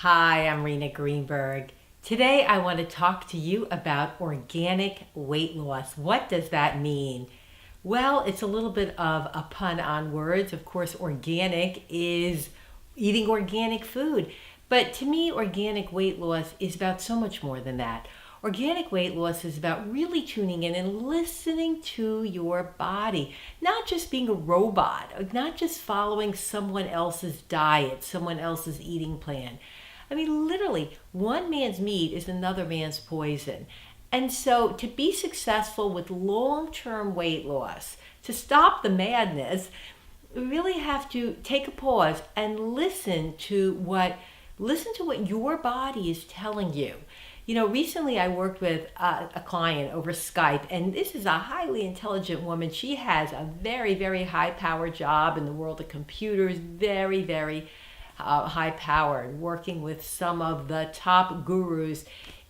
Hi, I'm Rena Greenberg. Today I want to talk to you about organic weight loss. What does that mean? Well, it's a little bit of a pun on words. Of course, organic is eating organic food. But to me, organic weight loss is about so much more than that. Organic weight loss is about really tuning in and listening to your body, not just being a robot, not just following someone else's diet, someone else's eating plan. I mean, literally, one man's meat is another man's poison. And so, to be successful with long term weight loss, to stop the madness, we really have to take a pause and listen to what your body is telling you. You know, recently I worked with a client over Skype, and this is a highly intelligent woman. She has a very, very high power job in the world of computers, very high powered, working with some of the top gurus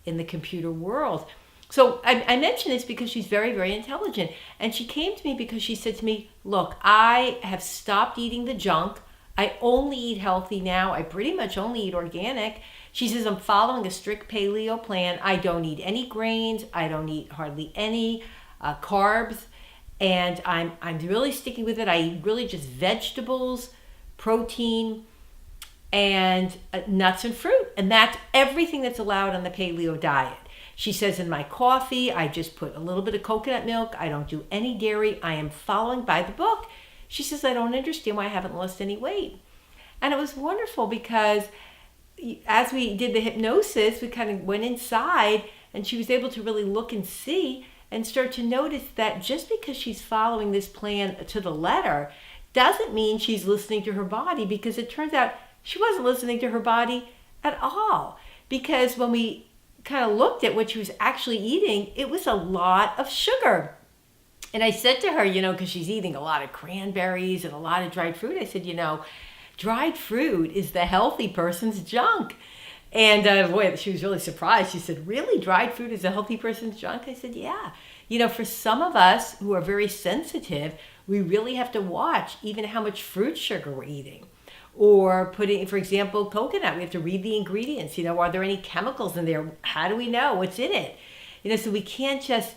in the computer world. So I mention this because she's very intelligent. And she came to me because she said to me, look, I have stopped eating the junk. I only eat healthy now. I pretty much only eat organic. She says, I'm following a strict paleo plan. I don't eat any grains. I don't eat hardly any carbs. And I'm really sticking with it. I eat really just vegetables, protein, and nuts and fruit. And that's everything that's allowed on the paleo diet. She says in my coffee, I just put a little bit of coconut milk. I don't do any dairy. I am following by the book. She says, I don't understand why I haven't lost any weight. And it was wonderful because as we did the hypnosis, we kind of went inside and she was able to really look and see and start to notice that just because she's following this plan to the letter doesn't mean she's listening to her body, because it turns out she wasn't listening to her body at all. Because when we kind of looked at what she was actually eating, it was a lot of sugar. And I said to her, because she's eating a lot of cranberries and a lot of dried fruit, I said, dried fruit is the healthy person's junk. And boy, she was really surprised. She said, really? Dried fruit is a healthy person's junk? I said, yeah. For some of us who are very sensitive, we really have to watch even how much fruit sugar we're eating. Or putting, for example, coconut. We have to read the ingredients. Are there any chemicals in there? How do we know what's in it? So we can't just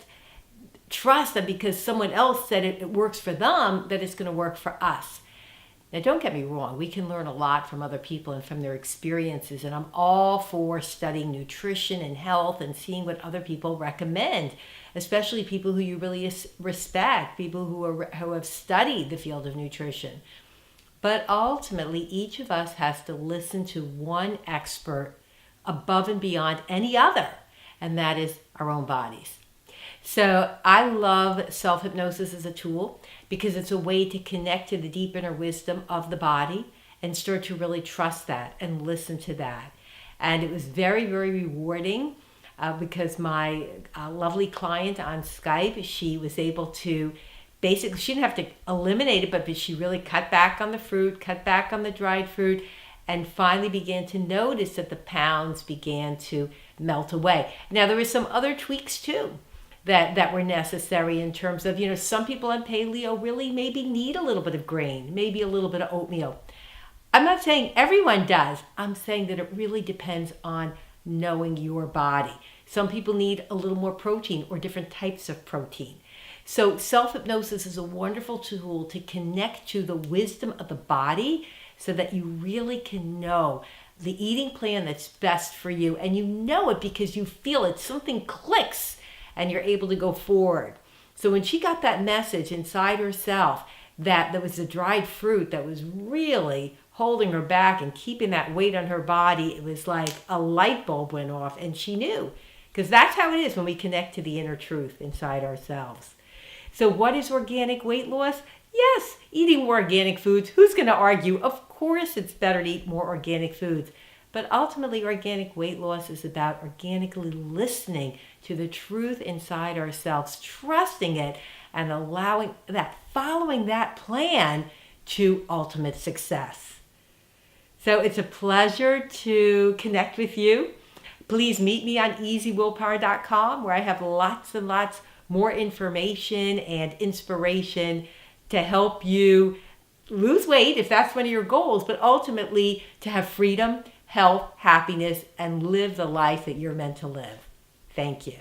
trust that because someone else said it works for them, that it's going to work for us. Now, don't get me wrong. We can learn a lot from other people and from their experiences. And I'm all for studying nutrition and health and seeing what other people recommend, especially people who you really respect, people who have studied the field of nutrition. But ultimately, each of us has to listen to one expert above and beyond any other, and that is our own bodies. So I love self-hypnosis as a tool because it's a way to connect to the deep inner wisdom of the body and start to really trust that and listen to that. And it was very rewarding because my lovely client on Skype, she was able to basically, she didn't have to eliminate it, but she really cut back on the fruit, cut back on the dried fruit, and finally began to notice that the pounds began to melt away. Now, there were some other tweaks too that were necessary in terms of, some people on paleo really maybe need a little bit of grain, maybe a little bit of oatmeal. I'm not saying everyone does. I'm saying that it really depends on knowing your body. Some people need a little more protein or different types of protein. So self-hypnosis is a wonderful tool to connect to the wisdom of the body so that you really can know the eating plan that's best for you. And you know it because you feel it. Something clicks and you're able to go forward. So when she got that message inside herself that there was a dried fruit that was really holding her back and keeping that weight on her body, it was like a light bulb went off and she knew. Because that's how it is when we connect to the inner truth inside ourselves. So what is organic weight loss? Yes, eating more organic foods. Who's going to argue? Of course it's better to eat more organic foods. But ultimately, organic weight loss is about organically listening to the truth inside ourselves, trusting it, and following that plan to ultimate success. So it's a pleasure to connect with you. Please meet me on easywillpower.com, where I have lots and lots more information and inspiration to help you lose weight if that's one of your goals, but ultimately to have freedom, health, happiness, and live the life that you're meant to live. Thank you.